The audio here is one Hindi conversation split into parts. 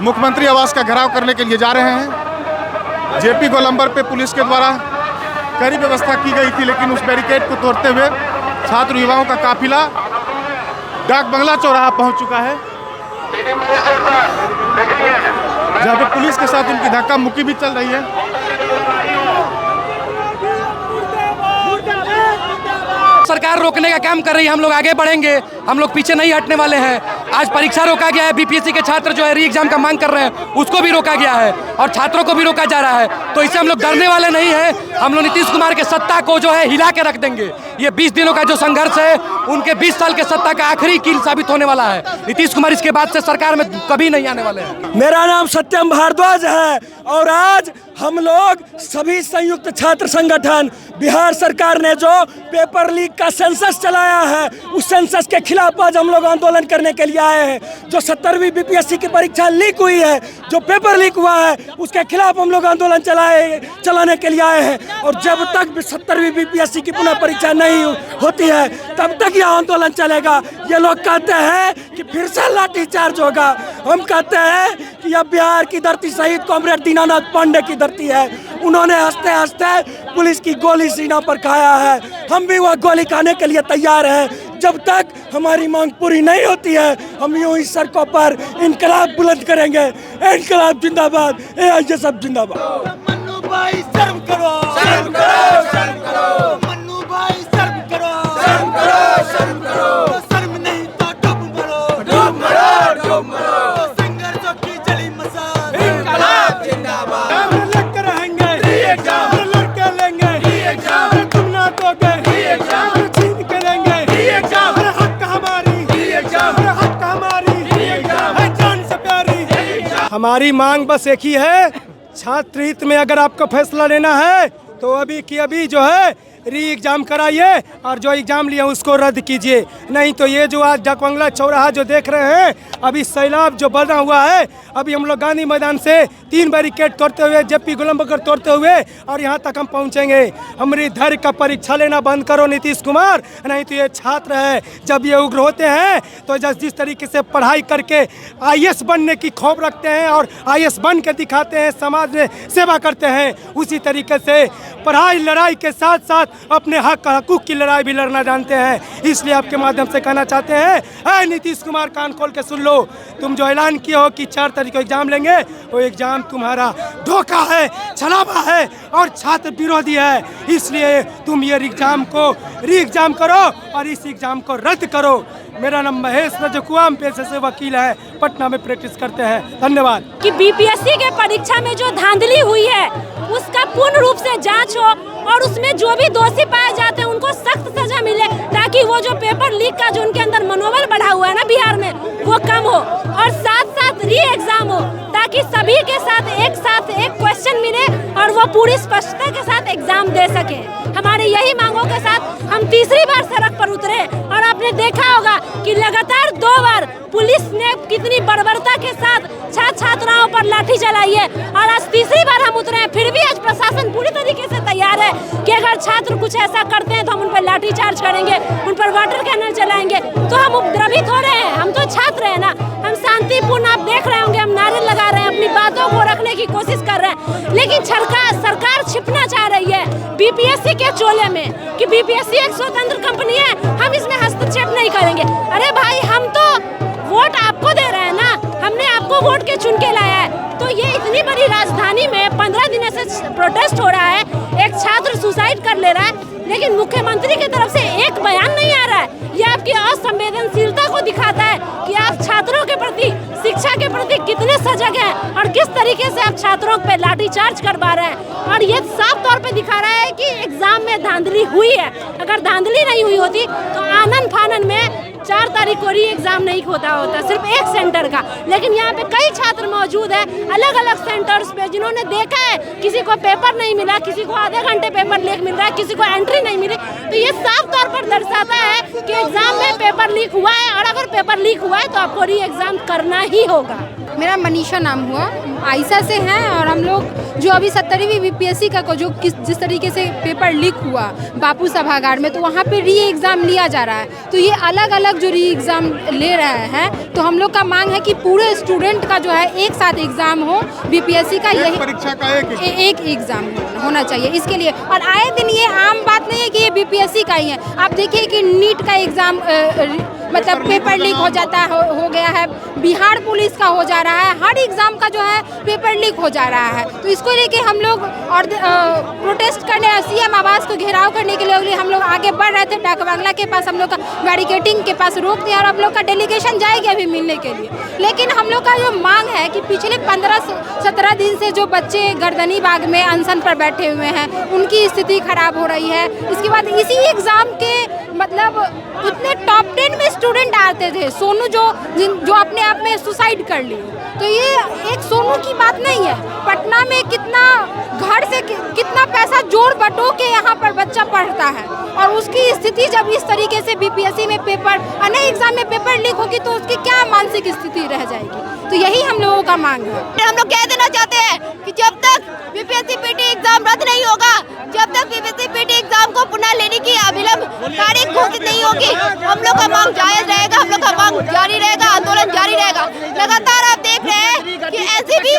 मुख्यमंत्री आवास का घेराव करने के लिए जा रहे हैं। जेपी गोलंबर पे पुलिस के द्वारा कड़ी व्यवस्था की गई थी, लेकिन उस बैरिकेड को तोड़ते हुए छात्र युवाओं का काफिला डाक बंगला चौराहा पहुंच चुका है, जहां पे पुलिस के साथ उनकी धक्का मुक्की भी चल रही है। सरकार रोकने का काम कर रही है, हम लोग आगे बढ़ेंगे, हम लोग पीछे नहीं हटने वाले हैं। आज परीक्षा रोका गया है, बीपीएससी के छात्र जो है री एग्जाम का मांग कर रहे हैं उसको भी रोका गया है और छात्रों को भी रोका जा रहा है। तो इससे हम लोग डरने वाले नहीं हैं। हम लोग नीतीश कुमार के सत्ता को जो है हिला के रख देंगे। ये 20 दिनों का जो संघर्ष है उनके 20 साल के सत्ता का आखिरी कील साबित होने वाला है। नीतीश कुमार इसके बाद से सरकार में कभी नहीं आने वाले हैं। मेरा नाम सत्यम भारद्वाज है और आज हम लोग सभी संयुक्त छात्र संगठन बिहार सरकार ने जो पेपर लीक का सेंसस चलाया है उस सेंसस के खिलाफ आज हम लोग आंदोलन करने के लिए आए हैं। जो 70वीं बीपीएससी की परीक्षा लीक हुई है, जो पेपर लीक हुआ है, उसके खिलाफ हम लोग आंदोलन चलाने के लिए आए हैं। और जब तक 70वीं बीपीएससी की पुनः परीक्षा नहीं होती है तब तक यह आंदोलन चलेगा। ये लोग कहते हैं कि फिर से लाठीचार्ज होगा, हम कहते हैं कि यह बिहार की धरती शहीद कॉमरेड दीनानाथ पांडे की धरती है। उन्होंने हंसते हंसते पुलिस की गोली सीना पर खाया है, हम भी वह गोली खाने के लिए तैयार हैं। जब तक हमारी मांग पूरी नहीं होती है हम यूं ही सड़कों पर इनकलाब बुलंद करेंगे। इनकलाब जिंदाबाद, एआईएसएफ जिंदाबाद। मन्नू भाई शर्म करो, शर्म करो, शर्म करो। मन्नू भाई शर्म करो, शर्म करो, शर्म करो। शर्म नहीं तो डूब मरो, डूब मरो, डूब मरो। संघर्षों की जली मशाल, इनकलाब जिंदाबाद। हम लड़के रहेंगे, हम लड़के लेंगे, तुम ना दोगे, छीन के लेंगे। हर हक हमारी, हर हक हमारी, है जान से प्यारी। हमारी मांग बस एक ही है, छात्र हित में अगर आपको फैसला लेना है तो अभी की अभी जो है री एग्जाम कराइए और जो एग्जाम लिए उसको रद्द कीजिए। नहीं तो ये जो आज डाक बंगला चौराहा जो देख रहे हैं, अभी सैलाब जो बना हुआ है, अभी हम लोग गांधी मैदान से 3 बैरिकेड तोड़ते हुए, जेपी गोलंबर तोड़ते हुए और यहाँ तक हम पहुँचेंगे। हमारी धैर्य का परीक्षा लेना बंद करो नीतीश कुमार, नहीं तो ये छात्र है जब ये उग्र होते हैं तो जिस तरीके से पढ़ाई करके आईएएस बनने की खौफ रखते हैं और आईएएस बन के दिखाते हैं, समाज में सेवा करते हैं, उसी तरीके से पढ़ाई लड़ाई के साथ साथ अपने हकूक की लड़ाई भी लड़ना जानते हैं। इसलिए आपके माध्यम से कहना चाहते हैं, नीतीश कुमार कान खोल के सुन लो, तुम जो ऐलान किए हो कि 4 तारीख को एग्जाम लेंगे, वो एग्जाम तुम्हारा धोखा है, छलावा है और छात्र विरोधी है। इसलिए तुम ये एग्जाम को री एग्जाम करो और इस एग्जाम को रद्द करो। मेरा नाम महेश रजकुआम, पेशे से वकील है, पटना में प्रैक्टिस करते हैं। धन्यवाद। कि बीपीएससी के परीक्षा में जो धांधली हुई है उसका पूर्ण रूप से जांच हो और उसमें जो भी दोषी पाए जाते हैं उनको सख्त सजा मिले, ताकि वो जो पेपर लीक का जो उनके अंदर मनोबल बढ़ा हुआ है ना बिहार में, वो कम हो और साथ साथ री एग्जाम हो, ताकि सभी के साथ एक क्वेश्चन मिले और वो पूरी स्पष्टता के साथ एग्जाम दे सके। हमारे यही मांगों के साथ हम तीसरी बार सड़क पर उतरे और आपने देखा होगा कि लगातार 2 बार पुलिस ने कितनी बर्बरता के साथ छात्राओं पर लाठी चलाई है और आज तीसरी बार हम उतरे हैं। फिर भी आज प्रशासन पूरी तरीके से तैयार है कि अगर छात्र कुछ ऐसा करते हैं तो हम उन पर लाठी चार्ज करेंगे, उन पर वाटर कैनन चलाएंगे। तो हम उपद्रवित हो रहे हैं, हम तो छात्र हैं ना, हम शांतिपूर्ण, आप देख रहे होंगे, हम नारे लगा रहे हैं, अपनी बातों को रखने की कोशिश कर रहे हैं। लेकिन सरकार छिपना चाह रही है बीपीएससी के चोले में कि बीपीएससी एक स्वतंत्र कंपनी है, हम इसमें हस्तक्षेप नहीं करेंगे। अरे भाई, हम तो वोट आपको दे रहे हैं ना, हमने आपको वोट के चुन के लाया है। तो ये इतनी बड़ी राजधानी में 15 दिन से प्रोटेस्ट हो रहा है, एक छात्र सुसाइड कर ले रहा है, लेकिन मुख्यमंत्री की तरफ से एक बयान नहीं आ रहा है। ये आपकी असंवेदनशीलता को दिखाता है कि आप छात्रों के प्रति, शिक्षा के प्रति कितने सजग हैं और किस तरीके से आप छात्रों पे लाठीचार्ज करवा रहे हैं। और ये साफ तौर पे दिखा रहा है कि एग्जाम में धांधली हुई है। अगर धांधली नहीं हुई होती तो आनन फानन में 4 तारीख को री एग्जाम नहीं होता सिर्फ एक सेंटर का। लेकिन यहाँ पे कई छात्र मौजूद है अलग अलग सेंटर्स पे, जिन्होंने देखा है किसी को पेपर नहीं मिला, किसी को आधे घंटे पेपर लीक मिल रहा है, किसी को एंट्री नहीं मिली। तो ये साफ तौर पर दर्शाता है कि एग्जाम में पेपर लीक हुआ है और अगर पेपर लीक हुआ है तो आपको री एग्जाम करना ही होगा। मेरा मनीषा नाम हुआ, आयशा से हैं और हम लोग जो अभी 70वीं बीपीएससी का जो जिस तरीके से पेपर लीक हुआ बापू सभागार में, तो वहाँ पे री एग्ज़ाम लिया जा रहा है। तो ये अलग अलग जो री एग्ज़ाम ले रहे हैं, तो हम लोग का मांग है कि पूरे स्टूडेंट का जो है एक साथ एग्ज़ाम हो बीपीएससी का, यही परीक्षा का एक एग्ज़ाम होना चाहिए इसके लिए। और आए दिन ये आम बात नहीं है कि ये बीपीएससी का ही है। आप देखिए कि नीट का एग्ज़ाम मतलब पेपर लीक हो जाता है, हो गया है, बिहार पुलिस का हो जा रहा है, हर एग्ज़ाम का जो है पेपर लीक हो जा रहा है। तो इसको लेके हम लोग और प्रोटेस्ट करने, सीएम आवास को घेराव करने के लिए हम लोग आगे बढ़ रहे थे। डाक बांग्ला के पास हम लोग का बैरिकेडिंग के पास रोक दिया और हम लोग का डेलीगेशन जाएगी अभी मिलने के लिए। लेकिन हम लोग का जो मांग है कि पिछले 15-17 दिन से जो बच्चे गर्दनी बाग में अनशन पर बैठे हुए हैं, उनकी स्थिति खराब हो रही है। इसके बाद इसी एग्ज़ाम के मतलब इतने टॉप 10 में स्टूडेंट आते थे, सोनू जो अपने आप में सुसाइड कर ली। तो ये एक सोनू की बात नहीं है, पटना में कितना घर से कितना पैसा जोड़ बटो के यहाँ पर बच्चा पढ़ता है, और उसकी स्थिति जब इस तरीके से बीपीएससी में पेपर अन्य एग्जाम में पेपर लीक होगी तो उसकी क्या मानसिक स्थिति रह जाएगी। तो यही हम लोगों का मांग है। हम लोग कह देना चाहते हैं कि जब तक बीपीएससी पीटी एग्जाम रद्द नहीं होगा, जब तक बीपीएससी पीटी एग्जाम को पुनः लेने की अविलंब तारीख घोषित नहीं होगी, हम लोग का मांग जायज रहेगा, हम लोग का मांग जारी रहेगा, आंदोलन जारी रहेगा। लगातार आप देख रहे हैं कि एनसीबी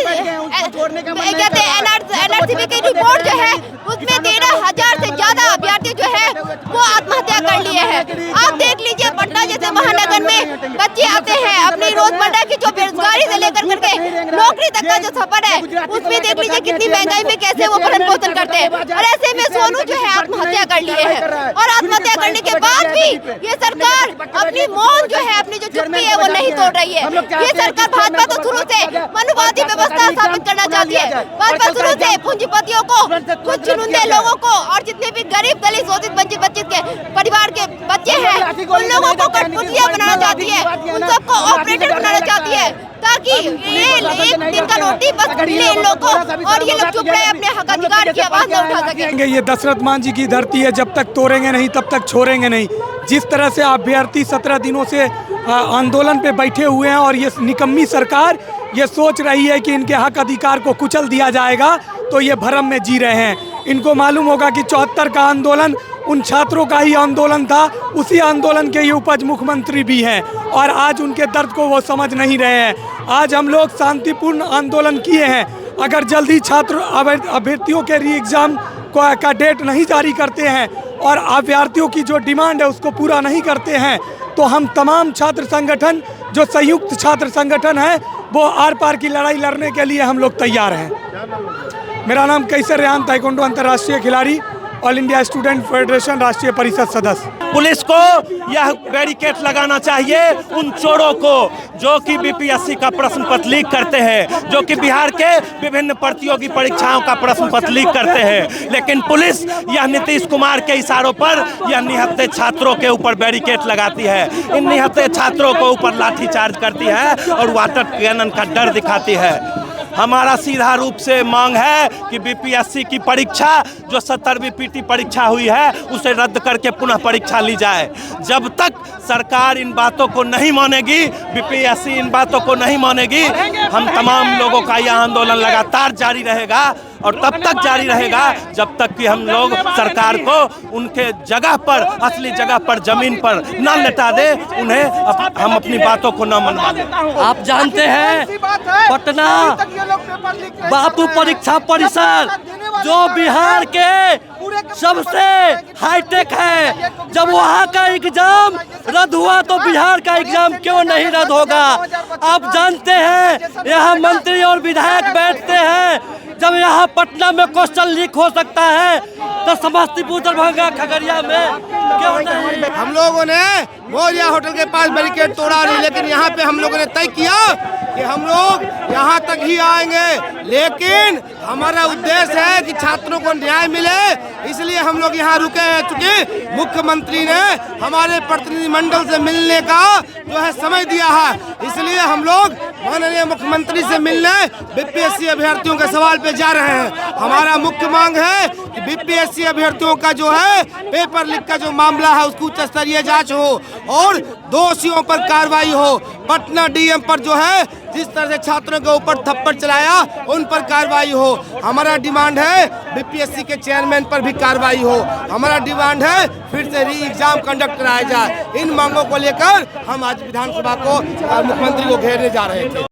कहते हैं एनआरसीबी की रिपोर्ट जो है उसमें 13,000 से ज्यादा अभ्यर्थी जो है वो आत्महत्या कर लिए हैं। आप देख लीजिए पटना जैसे महानगर में बच्चे आते हैं, अपनी रोजमर्रा की जो बेरोजगारी से लेकर करके नौकरी तक का जो सफर है उसमें देख लीजिए कितनी महंगाई में कैसे वो भरण पोषण करते हैं। और ऐसे में सोनू जो है आत्महत्या कर लिए हैं, और आत्महत्या करने के बाद भी ये सरकार अपनी मौन जो है, अपनी जो चुप्पी है वो नहीं तोड़ रही है। ये सरकार भाजपा तो शुरू से मनुवादी व्यवस्था स्थापित करना चाहती है। भाजपा शुरू से पूंजीपतियों को, कुछ चुनिंदे लोगों को और जितने भी गरीब दलित शोषित वंचित के परिवार के बच्चे हैं उन लोगों को कठपुतलियां बनाना चाहती है, उन सबको ऑपरेटर बनाना चाहती है, ताकि ये एक दिन का रोटी बस मिले इन लोगों को और ये लोग चुप रहे, अपने हक अधिकार की आवाज न उठा सके। ये दशरथ मान जी की धरती है, जब तक तोड़ेंगे नहीं तब तक छोड़ेंगे नहीं। जिस तरह से अभ्यर्थी 17 दिनों से आंदोलन पे बैठे हुए हैं और ये निकम्मी सरकार ये सोच रही है कि इनके हक अधिकार को कुचल दिया जाएगा, तो ये भरम में जी रहे हैं। इनको मालूम होगा कि 74 का आंदोलन उन छात्रों का ही आंदोलन था, उसी आंदोलन के ये उपज मुख्यमंत्री भी हैं, और आज उनके दर्द को वो समझ नहीं रहे हैं। आज हम लोग शांतिपूर्ण आंदोलन किए हैं। अगर जल्दी छात्र अभ्यर्थियों के री एग्ज़ाम का डेट नहीं जारी करते हैं और अभ्यर्थियों की जो डिमांड है उसको पूरा नहीं करते हैं, तो हम तमाम छात्र संगठन जो संयुक्त छात्र संगठन है वो आर पार की लड़ाई लड़ने के लिए हम लोग तैयार हैं। मेरा नाम कैसर रेहान, ताइक्वांडो अंतर्राष्ट्रीय खिलाड़ी, ऑल इंडिया स्टूडेंट फेडरेशन राष्ट्रीय परिषद सदस्य। पुलिस को यह बैरिकेड लगाना चाहिए उन चोरों को जो कि बीपीएससी का प्रश्न पत्र लीक करते हैं, जो कि बिहार के विभिन्न प्रतियोगी परीक्षाओं का प्रश्न पत्र लीक करते हैं। लेकिन पुलिस यह नीतीश कुमार के इशारों पर यह निहत्थे छात्रों के ऊपर बैरिकेड लगाती है, इन निहत्थे छात्रों को ऊपर लाठीचार्ज करती है और वाटर कैनन का डर दिखाती है। हमारा सीधा रूप से मांग है कि बीपीएससी की परीक्षा जो 70वीं पीटी परीक्षा हुई है उसे रद्द करके पुनः परीक्षा ली जाए। जब तक सरकार इन बातों को नहीं मानेगी, बीपीएससी इन बातों को नहीं मानेगी, हम तमाम लोगों का यह आंदोलन लगातार जारी रहेगा और तब तक जारी रहेगा जब तक कि हम लोग सरकार को उनके जगह पर, असली जगह पर, जमीन पर न लटा दे, उन्हें हम अपनी बातों को न मनवा दें। आप जानते हैं पटना बापू परीक्षा परिसर जो बिहार के सबसे हाईटेक है, जब वहाँ का एग्जाम रद्द हुआ तो बिहार का एग्जाम क्यों नहीं रद्द होगा। आप जानते हैं यहाँ मंत्री और विधायक बैठते हैं, जब यहाँ पटना में क्वेश्चन लीक हो सकता है तो समस्तीपुर, दरभंगा, खगड़िया में क्यों नहीं। हम लोगों ने मौर्या होटल के पास बैरिकेड तोड़ा नहीं, लेकिन यहाँ पे हम लोगों ने तय किया कि हम लोग यहाँ तक ही आएंगे, लेकिन हमारा उद्देश्य है कि छात्रों को न्याय मिले, इसलिए हम लोग यहाँ रुके हैं। चूंकि मुख्यमंत्री ने हमारे प्रतिनिधिमंडल से मिलने का जो है समय दिया है, इसलिए हम लोग माननीय मुख्यमंत्री से मिलने बीपीएससी अभ्यर्थियों के सवाल पे जा रहे हैं। हमारा मुख्य मांग है कि बीपीएससी अभ्यर्थियों का जो है पेपर लीक का जो मामला है उसकी उच्च स्तरीय जांच हो और दोषियों पर कार्रवाई हो। पटना डीएम पर जो है जिस तरह से छात्रों के ऊपर थप्पड़ चलाया उन पर कार्रवाई हो। हमारा डिमांड है बीपीएससी के चेयरमैन पर भी कार्रवाई हो। हमारा डिमांड है फिर से री एग्जाम कंडक्ट कराया जाए। इन मांगों को लेकर हम आज विधानसभा को मुख्यमंत्री को घेरने जा रहे थे।